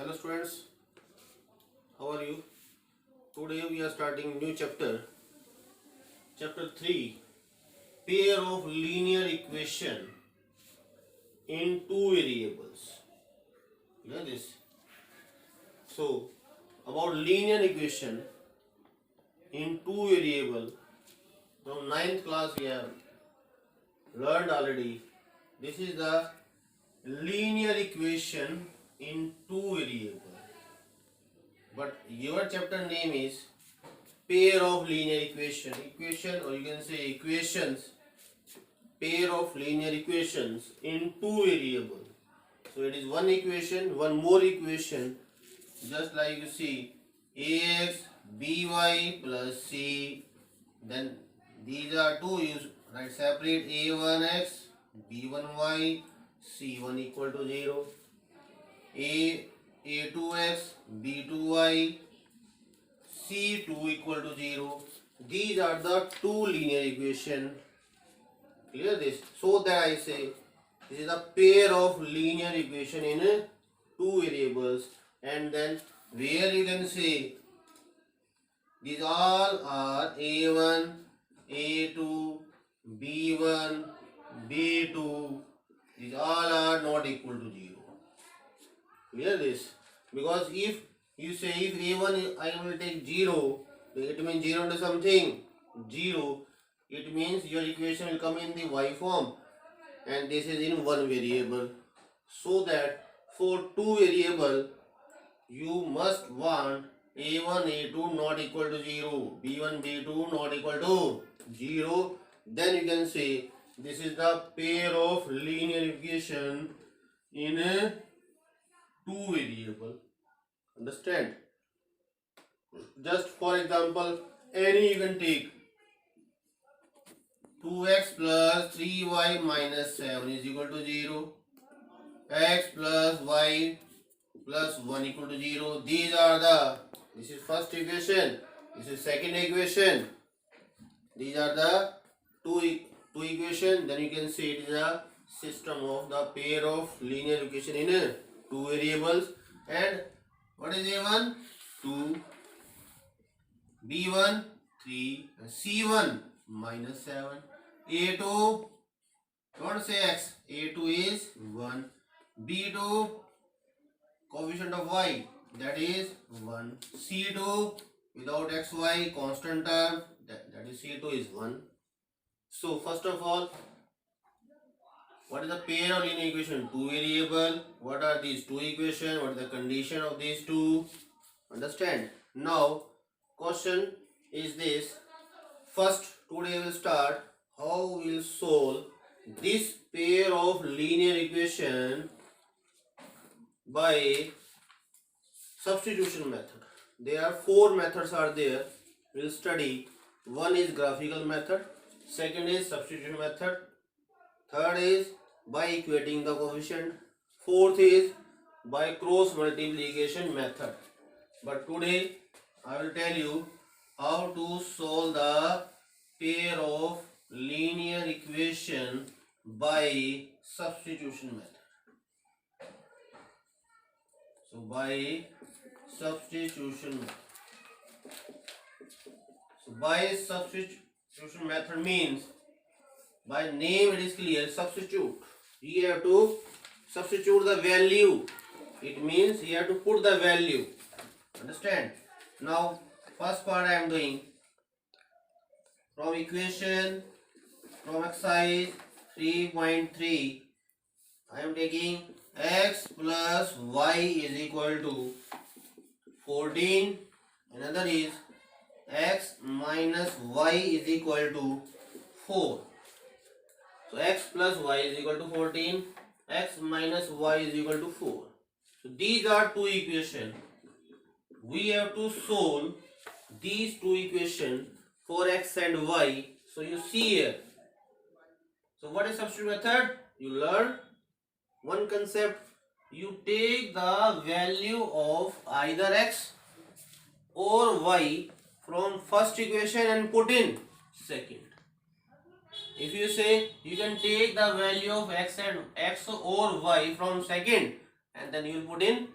Hello students, how are you? Today we are starting new chapter, chapter 3, pair of linear equation in two variables. Hear this. So, about linear equation in two variable, from 9th class we have learned already. This is the linear equation in two variable. But your chapter name is pair of linear equation, or you can say equations, pair of linear equations in two variable. So it is one equation, one more equation, just like you see ax by plus c. Then these are two, you write separate, a1x b1y c1 equal to 0, a2x b2y c2 equal to 0. These are the two linear equation. Clear this? So that I say this is a pair of linear equation in two variables, and then where you can say these all are a1, a2, b1, b2. These all are not equal to 0. Clear this? Because if you say if a1 I will take 0, it means 0 to something 0. It means your equation will come in the y form, and this is in one variable. So that for two variable you must want a1 a2 not equal to 0, b1 b2 not equal to 0. Then you can say this is the pair of linear equation in a two variable. Understand? Just for example, any you can take 2x plus 3y minus 7 is equal to 0, x plus y plus 1 equal to 0. These are this is first equation, this is second equation. These are the two equation. Then you can say it is a system of the pair of linear equation in two variables. And what is a1? 2, b1 3, and c1 minus 7. a2, don't say x, a2 is 1, b2 coefficient of y, that is 1, c2 without xy constant term, that is c2 is 1. So first of all, what is the pair of linear equation? Two variable. What are these two equation? What is the condition of these two? Understand? Now question is this. First, today we will start how we will solve this pair of linear equation by substitution method. There are four methods are there. We will study. One is graphical method, second is substitution method, third is by equating the coefficient, fourth is by cross multiplication method. But today I will tell you how to solve the pair of linear equation by substitution method. So by substitution method. So by substitution method means, by name it is clear, substitute. You have to substitute the value. It means you have to put the value. Understand? Now first part I am doing from equation from exercise 3.3. I am taking x plus y is equal to 14. Another is x minus y is equal to 4. So x plus y is equal to 14, x minus y is equal to 4. So these are two equations. We have to solve these two equations for x and y. So you see here. So what is substitute method? You learn one concept. You take the value of either x or y from first equation and put in second. If you say you can take the value of x and x or y from second, and then you will put in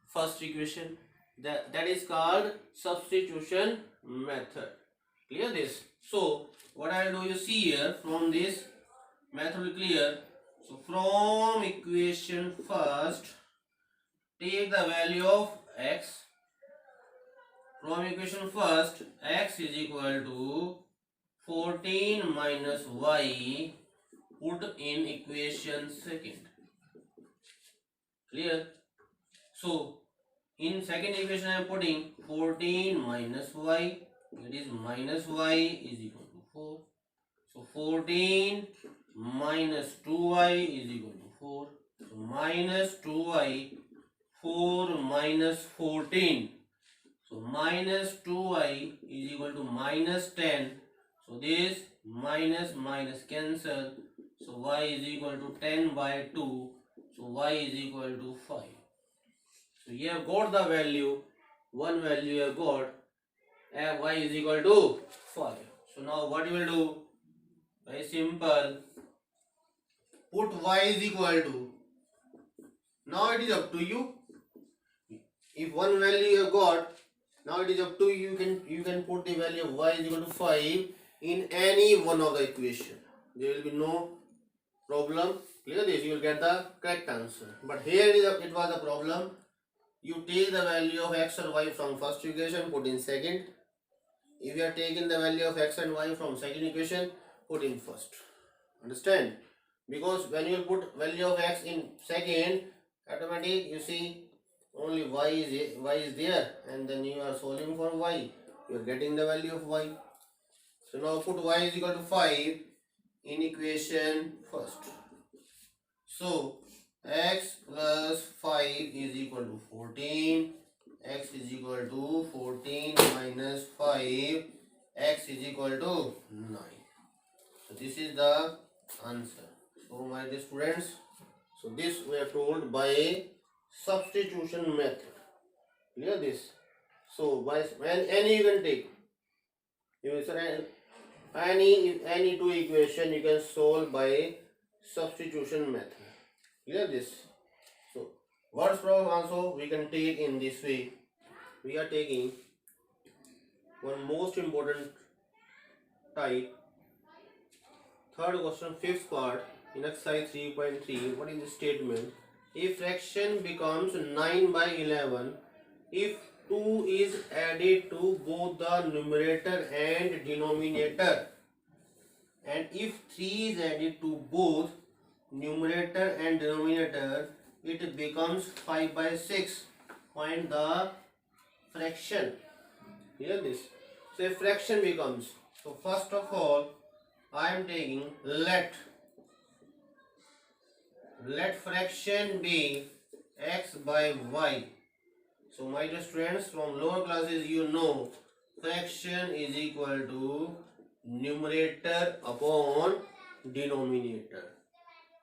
first equation. That is called substitution method. Clear this? So what I'll do, you see here, from this method will clear. So from equation first, take the value of x. From equation first, x is equal to 14 minus y, put in equation second. Clear? So in second equation I am putting 14 minus y, it is minus y is equal to 4. So 14 minus 2y is equal to 4. So minus 2y, 4 minus 14. So minus 2y is equal to minus 10. So this minus minus cancel. So y is equal to 10 by 2. So y is equal to 5. So you have got the value. One value you have got. Y is equal to 5. So now what you will do? Very simple. Put y is equal to. Now it is up to you. If one value you have got, now it is up to you. You can put the value of y is equal to 5 in any one of the equation. There will be no problem. Clear this? You will get the correct answer. But here it was a problem. You take the value of x or y from first equation, put in second. If you are taking the value of x and y from second equation, put in first. Understand? Because when you put value of x in second, automatically you see only y is there, and then you are solving for y. You are getting the value of y. So now put y is equal to 5 in equation first. So x plus 5 is equal to 14. X is equal to 14 minus 5. X is equal to 9. So this is the answer. So my dear students, so this we are told by substitution method. Clear this? So by when any you can take, you will say any two equation you can solve by substitution method. Clear this? So words problem also we can take in this way. We are taking one most important type. Third question, fifth part in exercise 3.3. What is the statement? If fraction becomes 9 by 11, if 2 is added to both the numerator and denominator, and if 3 is added to both numerator and denominator, it becomes 5 by 6. Find the fraction. Hear this. So if fraction becomes, so first of all I am taking let fraction be x by y. So my dear students, from lower classes you know fraction is equal to numerator upon denominator.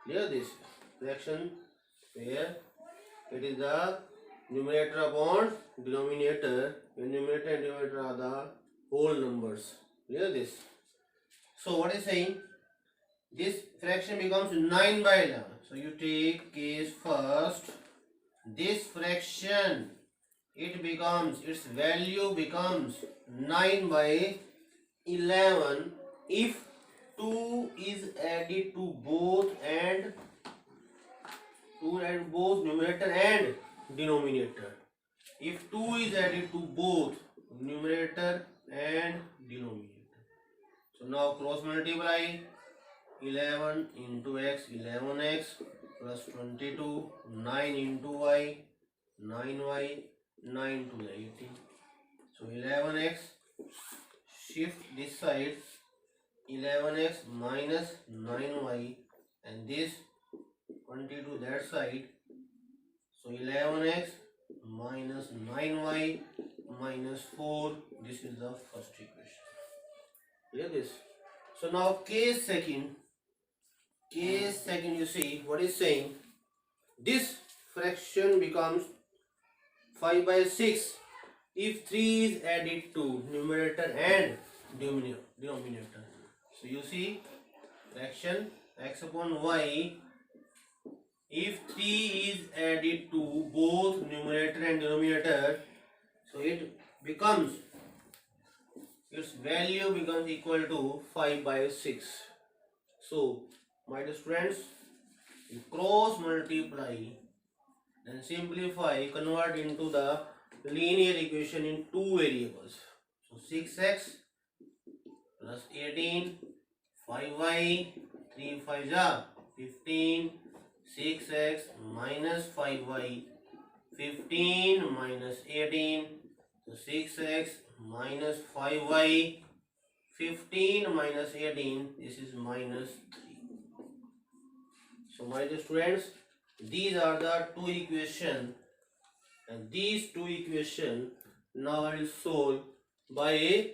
Clear this? Fraction where it is the numerator upon denominator, when numerator and denominator are the whole numbers. Clear this? So what is saying? This fraction becomes 9 by 11. So you take case first. This fraction, its value becomes 9 by 11 if 2 is added to both numerator and denominator. If 2 is added to both numerator and denominator. So now cross multiply. 11 into x, 11x plus 22, 9 into y, 9y, 9 to the 18. So 11x, shift this side, 11x minus 9y, and this 22 that side. So 11x minus 9y minus 4. This is the first equation. Hear this? So now case second, you see what is saying. This fraction becomes 5 by 6 if 3 is added to numerator and denominator. So you see fraction x upon y if 3 is added to both numerator and denominator, so its value becomes equal to 5 by 6. So my dear students, you cross multiply and simplify, convert into the linear equation in two variables. So 6x plus 18, 5y, 3 5 ja 15, 6x minus 5y, 15 minus 18, so 6x minus 5y, 15 minus 18, this is minus 3. So my dear students, these are the two equations, and these two equations now I will solve by a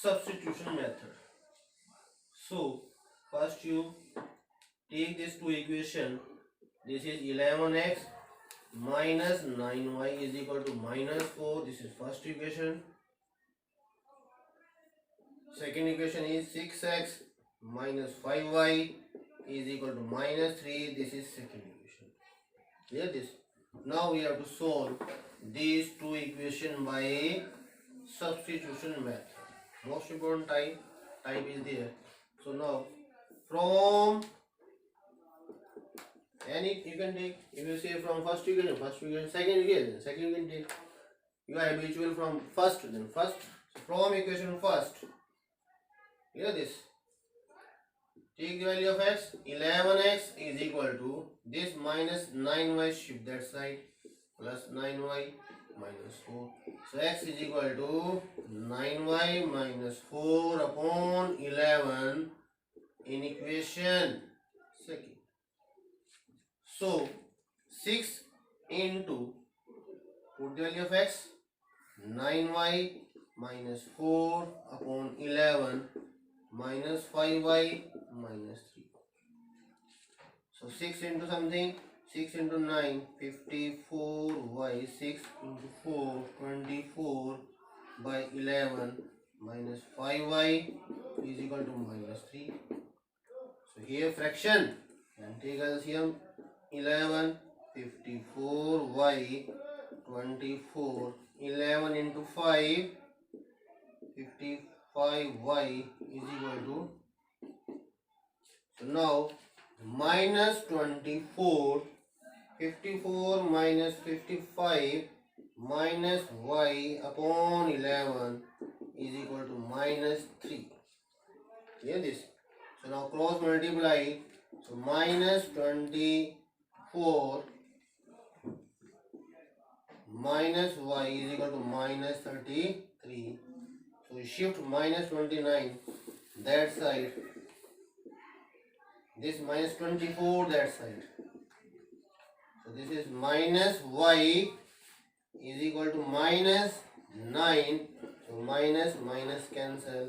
substitution method. So first you take these two equations. This is 11x minus 9y is equal to minus 4. This is first equation. Second equation is 6x minus 5y is equal to minus 3. This is second equation. Clear this? Now we have to solve these two equations by a substitution method. Most important type is there. So now from any you can take, if you say from first equation, second equation you can take. You are habitual from first, then first. So from equation first, hear this. Take the value of x. 11x is equal to this minus 9y, shift that side, plus 9y minus 4. So x is equal to 9y minus 4 upon 11 in equation second. So 6 into, put the value of x, 9y minus 4 upon 11 minus 5y minus 3. So 6 into something, 6 into 9, 54y, 6 into 4, 24 by 11 minus 5y is equal to minus 3. So here fraction, and take LCM, 11, 54y, 24, 11 into 5, 55y is equal to, so now minus 24, 54 minus 55 minus y upon 11 is equal to minus 3. Hear this? So now cross multiply. So minus 24 minus y is equal to minus 33. So we shift minus 29 that side. This minus 24 that side. So this is minus y is equal to minus 9. So minus cancel.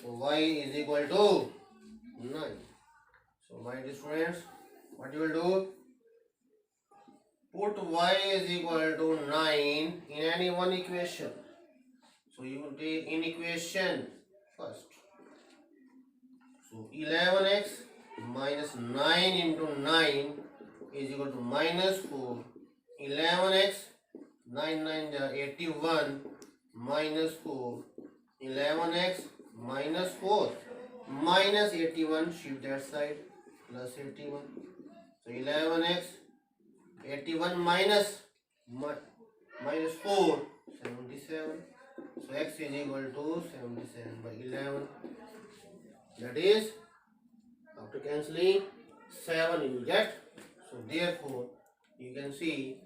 So y is equal to 9. So my dear students, what you will do? Put y is equal to 9 in any one equation. So you will take in equation first. So 11x minus 9 into 9 is equal to minus 4. 11x 9 9 81 minus 4. 11x minus 4 minus 81, shift that side, plus 81. So 11x 81 minus 4, 77. So x is equal to 77 by 11. That is, after cancelling 7 you will get. So therefore you can see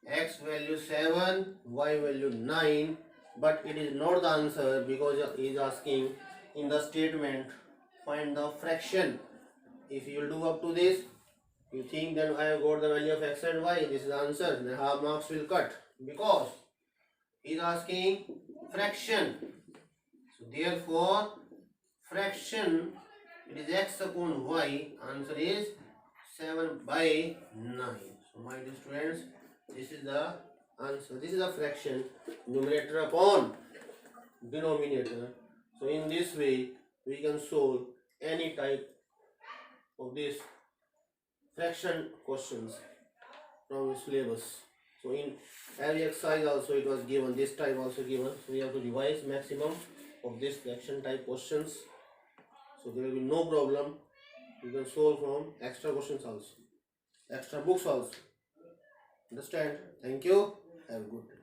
x value 7, y value 9, but it is not the answer because he is asking in the statement find the fraction. If you will do up to this, you think that I have got the value of x and y, this is the answer, then half marks will cut because he is asking fraction. So therefore fraction, it is x upon y, answer is 7 by 9. So my dear students, this is the answer. This is a fraction, numerator upon denominator. So in this way we can solve any type of this fraction questions from the syllabus. So in every exercise also it was given, this type also given. So we have to revise maximum of this fraction type questions. So there will be no problem. You can solve from extra questions also, extra books also. Understand? Thank you. Have a good day.